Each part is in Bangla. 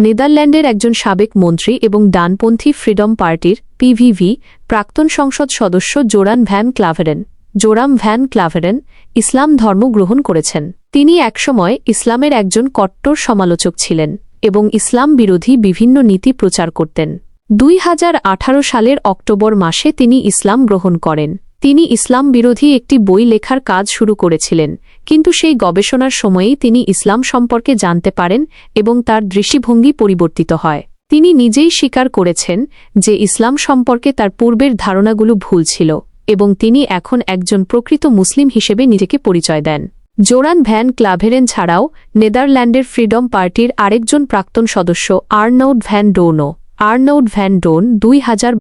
নেদারল্যান্ডের একজন সাবেক মন্ত্রী এবং ডানপন্থী ফ্রিডম পার্টির পিভিভি প্রাক্তন সংসদ সদস্য জোরান ভ্যান ক্লাভেরেন ইসলাম ধর্ম গ্রহণ করেছেন। তিনি একসময় ইসলামের একজন কট্টর সমালোচক ছিলেন এবং ইসলাম বিরোধী বিভিন্ন নীতি প্রচার করতেন। 2018 সালের অক্টোবর মাসে তিনি ইসলাম গ্রহণ করেন। তিনি ইসলাম বিরোধী একটি বই লেখার কাজ শুরু করেছিলেন, কিন্তু সেই গবেষণার সময়েই তিনি ইসলাম সম্পর্কে জানতে পারেন এবং তার দৃষ্টিভঙ্গি পরিবর্তিত হয়। তিনি নিজেই স্বীকার করেছেন যে ইসলাম সম্পর্কে তার পূর্বের ধারণাগুলো ভুল ছিল এবং তিনি এখন একজন প্রকৃত মুসলিম হিসেবে নিজেকে পরিচয় দেন। জোরান ভ্যান ক্লাভেরেন ছাড়াও নেদারল্যান্ডের ফ্রিডম পার্টির আরেকজন প্রাক্তন সদস্য আর্নাউড ভ্যান ডোন 2000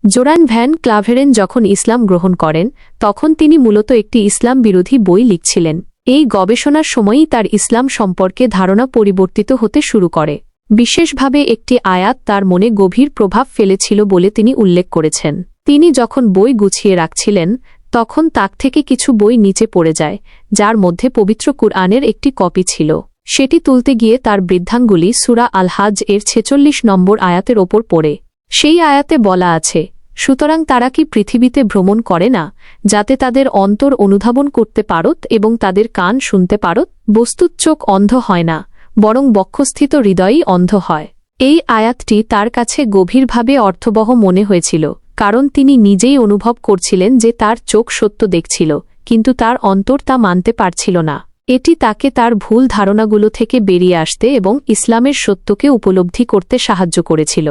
জোরান ভ্যান ক্লাভেরেন যখন ইসলাম গ্রহণ করেন তখন তিনি মূলত একটি ইসলাম বিরোধী বই লিখছিলেন। এই গবেষণার সময়ই তার ইসলাম সম্পর্কে ধারণা পরিবর্তিত হতে শুরু করে। বিশেষভাবে একটি আয়াত তার মনে গভীর প্রভাব ফেলেছিল বলে তিনি উল্লেখ করেছেন। তিনি যখন বই গুছিয়ে রাখছিলেন তখন তাক থেকে কিছু বই নিচে পড়ে যায়, যার মধ্যে পবিত্র কুরআনের একটি কপি ছিল। সেটি তুলতে গিয়ে তার বৃদ্ধাঙ্গুলি সূরা আল হাজ এর 46 নম্বর আয়াতের ওপর পড়ে। সেই আয়াতে বলা আছে, সুতরাং তারা কি পৃথিবীতে ভ্রমণ করে না, যাতে তাদের অন্তর অনুধাবন করতে পারত এবং তাদের কান শুনতে পারত? বস্তুত চোখ অন্ধ হয় না, বরং বক্ষস্থিত হৃদয়ই অন্ধ হয়। এই আয়াতটি তার কাছে গভীরভাবে অর্থবহ মনে হয়েছিল, কারণ তিনি নিজেই অনুভব করছিলেন যে তার চোখ সত্য দেখছিল, কিন্তু তার অন্তর তা মানতে পারছিল না। এটি তাকে তার ভুল ধারণাগুলো থেকে বেরিয়ে আসতে এবং ইসলামের সত্যকে উপলব্ধি করতে সাহায্য করেছিল।